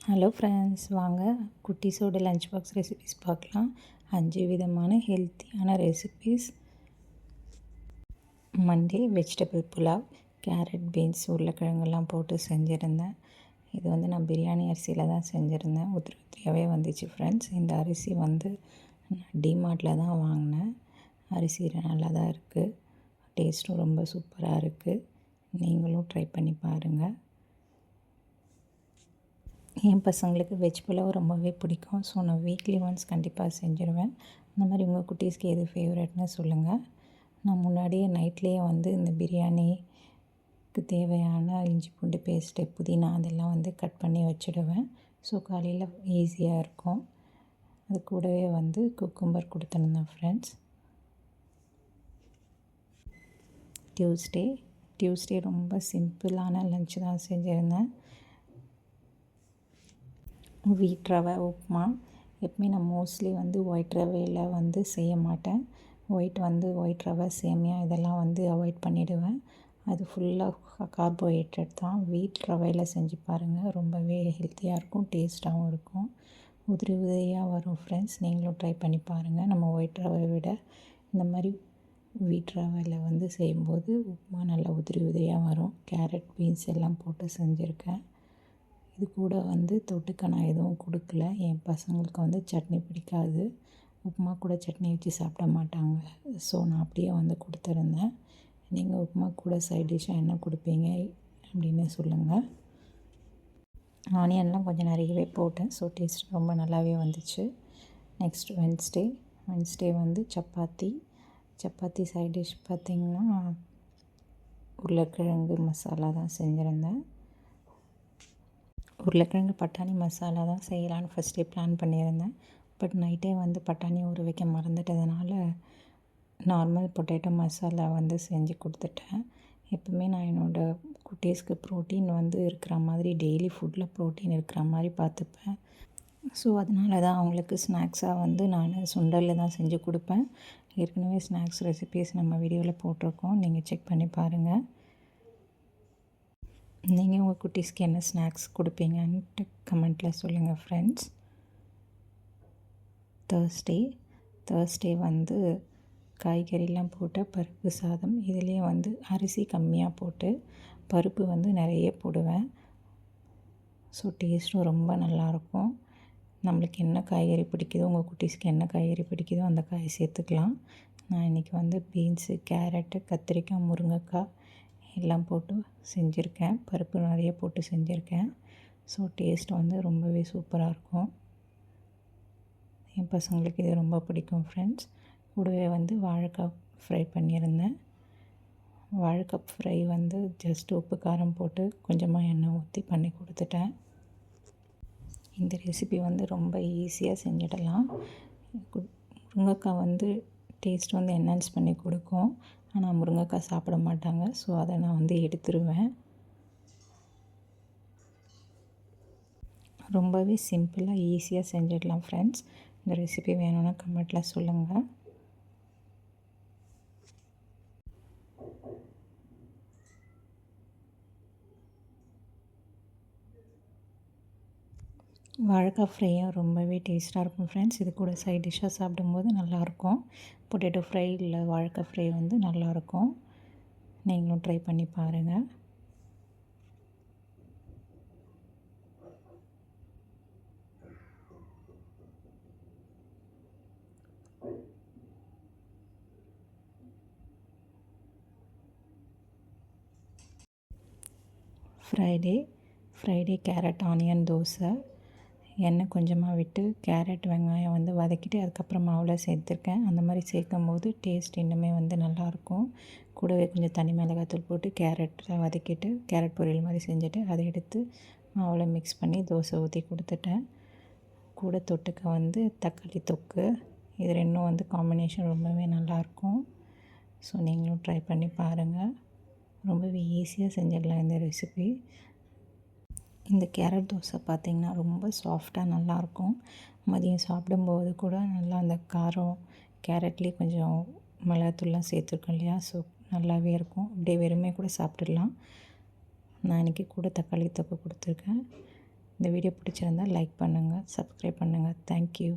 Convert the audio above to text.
Hello friends, வாங்க குட்டீஸோட lunch box recipes பார்க்கலாம். 5 விதமான ஹெல்த்தியான recipes. Monday vegetable pulao, carrot, beans, உருளைக்கிழங்கெல்லாம் போட்டு செஞ்சுருந்தேன். இது வந்து நான் பிரியாணி அரிசியில் தான் செஞ்சுருந்தேன். உதிரியாகவே வந்துச்சு ஃப்ரெண்ட்ஸ். இந்த அரிசி வந்து டிமார்ட்டில் தான் வாங்கினேன். அரிசி நல்லா தான் இருக்குது, டேஸ்ட்டும் ரொம்ப சூப்பராக இருக்குது. நீங்களும் ட்ரை பண்ணி பாருங்கள். என் பசங்களுக்கு வெஜ் புலாவ் ரொம்பவே பிடிக்கும். ஸோ நான் வீக்லி ஒன்ஸ் கண்டிப்பாக செஞ்சுருவேன். அந்த மாதிரி உங்கள் குட்டீஸ்க்கு எது ஃபேவரட்னு சொல்லுங்கள். நான் முன்னாடியே நைட்லேயே வந்து இந்த பிரியாணிக்கு தேவையான இஞ்சி பூண்டு பேஸ்ட்டு, புதினா அதெல்லாம் வந்து கட் பண்ணி வச்சுடுவேன். ஸோ காலையில் ஈஸியாக இருக்கும். அது கூடவே வந்து குக்கும்பர் கொடுத்துருந்தேன் ஃப்ரெண்ட்ஸ். டியூஸ்டே ரொம்ப சிம்பிளான லஞ்ச் தான் செஞ்சுருந்தேன். வீட் ரவை உப்புமா. எப்பவுமே நான் மோஸ்ட்லி வந்து ஒயிட் ரவையில் வந்து செய்ய மாட்டேன். ஒயிட் ரவை, சேமியா இதெல்லாம் வந்து அவாய்ட் பண்ணிவிடுவேன். அது ஃபுல்லாக கார்போஹைட்ரேட் தான். வீட் ரவையில் செஞ்சு பாருங்கள், ரொம்பவே ஹெல்த்தியாக இருக்கும், டேஸ்ட்டாகவும் இருக்கும். உதிரியாக வரும் ஃப்ரெண்ட்ஸ். நீங்களும் ட்ரை பண்ணி பாருங்கள். நம்ம ஒயிட் ரவை விட இந்த மாதிரி வீட் ரவையில் வந்து செய்யும்போது உப்புமா நல்லா உதிரியாக வரும். கேரட், பீன்ஸ் எல்லாம் போட்டு செஞ்சுருக்கேன். இது கூட வந்து தொட்டுக்க நான் எதுவும் கொடுக்கல. என் பசங்களுக்கு வந்து சட்னி பிடிக்காது. உப்புமா கூட சட்னி வச்சு சாப்பிட மாட்டாங்க. ஸோ நான் அப்படியே வந்து கொடுத்துருந்தேன். நீங்கள் உப்புமா கூட சைட் டிஷ்ஷாக என்ன கொடுப்பீங்க அப்படின்னு சொல்லுங்கள். ஆனியன்லாம் கொஞ்சம் நிறையவே போட்டேன். ஸோ டேஸ்ட் ரொம்ப நல்லாவே வந்துச்சு. நெக்ஸ்ட் வென்ஸ்டே வந்து சப்பாத்தி சைட் டிஷ் பார்த்திங்கன்னா உருளைக்கிழங்கு மசாலா தான் செஞ்சுருந்தேன். உருளைக்கிழங்கு பட்டாணி மசாலா தான் செய்யலான்னு ஃபஸ்ட்டே பிளான் பண்ணியிருந்தேன். பட் நைட்டே வந்து பட்டாணி ஊற வைக்க மறந்துட்டதுனால நார்மல் பொட்டேட்டோ மசாலா வந்து செஞ்சு கொடுத்துட்டேன். எப்பவுமே நான் என்னோடய குட்டீஸ்க்கு ப்ரோட்டீன் வந்து இருக்கிற மாதிரி, டெய்லி ஃபுட்டில் ப்ரோட்டீன் இருக்கிற மாதிரி பார்த்துப்பேன். ஸோ அதனால தான் அவங்களுக்கு ஸ்நாக்ஸாக வந்து நான் சுண்டலில் தான் செஞ்சு கொடுப்பேன். ஏற்கனவே ஸ்நாக்ஸ் ரெசிபீஸ் நம்ம வீடியோவில் போட்டிருக்கோம், நீங்கள் செக் பண்ணி பாருங்கள். நீங்கள் உங்கள் குட்டீஸ்க்கு என்ன ஸ்நாக்ஸ் கொடுப்பீங்கன்ட்டு கமெண்ட்டில் சொல்லுங்கள் ஃப்ரெண்ட்ஸ். தேர்ஸ்டே வந்து காய்கறிலாம் போட்ட பருப்பு சாதம். இதுலேயே வந்து அரிசி கம்மியாக போட்டு பருப்பு வந்து நிறைய போடுவேன். ஸோ டேஸ்ட்டும் ரொம்ப நல்லாயிருக்கும். நம்மளுக்கு என்ன காய்கறி பிடிக்குதோ, உங்கள் குட்டீஸ்க்கு என்ன காய்கறி பிடிக்குதோ அந்த காய் சேர்த்துக்கலாம். நான் இன்றைக்கி வந்து பீன்ஸு, கேரட்டு, கத்திரிக்காய், முருங்கைக்காய் எல்லாம் போட்டு செஞ்சுருக்கேன். பருப்பு நிறைய போட்டு செஞ்சுருக்கேன். ஸோ டேஸ்ட் வந்து ரொம்பவே சூப்பராக இருக்கும். என் பசங்களுக்கு இது ரொம்ப பிடிக்கும் ஃப்ரெண்ட்ஸ். கூடவே வந்து வாழைக்காய் ஃப்ரை பண்ணியிருந்தேன். வாழைக்காய் ஃப்ரை வந்து ஜஸ்ட் உப்பு காரம் போட்டு கொஞ்சமாக எண்ணெய் ஊற்றி பண்ணி கொடுத்துட்டேன். இந்த ரெசிபி வந்து ரொம்ப ஈஸியாக செஞ்சிடலாம். முருங்கைக்காய் வந்து டேஸ்ட் வந்து என்ஹான்ஸ் பண்ணி கொடுக்கும். ஆனால் முருங்கைக்காய் சாப்பிட மாட்டாங்க. ஸோ அதை நான் வந்து எடுத்துருவேன். ரொம்பவே சிம்பிளாக ஈஸியாக செஞ்சிடலாம் ஃப்ரெண்ட்ஸ். இந்த ரெசிபி வேணும்னா கமெண்ட்டில் சொல்லுங்கள். வாழைக்காய் ஃப்ரையும் ரொம்பவே டேஸ்ட்டாக இருக்கும் ஃப்ரெண்ட்ஸ். இது கூட சைட் டிஷ்ஷாக சாப்பிடும்போது நல்லாயிருக்கும். பொட்டேட்டோ ஃப்ரை இல்லை வாழைக்காய் ஃப்ரை வந்து நல்லாயிருக்கும். நீங்களும் ட்ரை பண்ணி பாருங்கள். Friday carrot onion dosa. எண்ணெய் கொஞ்சமாக விட்டு கேரட், வெங்காயம் வந்து வதக்கிட்டு அதுக்கப்புறம் மாவில் சேர்த்துருக்கேன். அந்த மாதிரி சேர்க்கும்போது டேஸ்ட் இன்னுமே வந்து நல்லாயிருக்கும். கூடவே கொஞ்சம் தனி மிளகாத்தூள் போட்டு கேரட்டை வதக்கிட்டு கேரட் பொரியல் மாதிரி செஞ்சுட்டு அதை எடுத்து மாவில் மிக்ஸ் பண்ணி தோசை ஊற்றி கொடுத்துட்டேன். கூட தொட்டுக்க வந்து தக்காளி தொக்கு. இது ரெண்டும் வந்து காம்பினேஷன் ரொம்பவே நல்லாயிருக்கும். ஸோ நீங்களும் ட்ரை பண்ணி பாருங்கள். ரொம்பவே ஈஸியாக செஞ்சிடலாம் இந்த ரெசிபி. இந்த கேரட் தோசை பார்த்திங்கன்னா ரொம்ப சாஃப்டாக நல்லாயிருக்கும். மதியம் சாப்பிடும்போது கூட நல்லா அந்த காரம், கேரட்லேயே கொஞ்சம் மிளகாத்தூள்லாம் சேர்த்துருக்கோம் இல்லையா, ஸோ நல்லாவே இருக்கும். அப்படியே வெறுமே கூட சாப்பிட்டுடலாம். நான் இன்றைக்கி கூட தக்காளி தொக்கு கொடுத்துருக்கேன். இந்த வீடியோ பிடிச்சிருந்தால் லைக் பண்ணுங்கள், சப்ஸ்கிரைப் பண்ணுங்கள். தேங்க்யூ.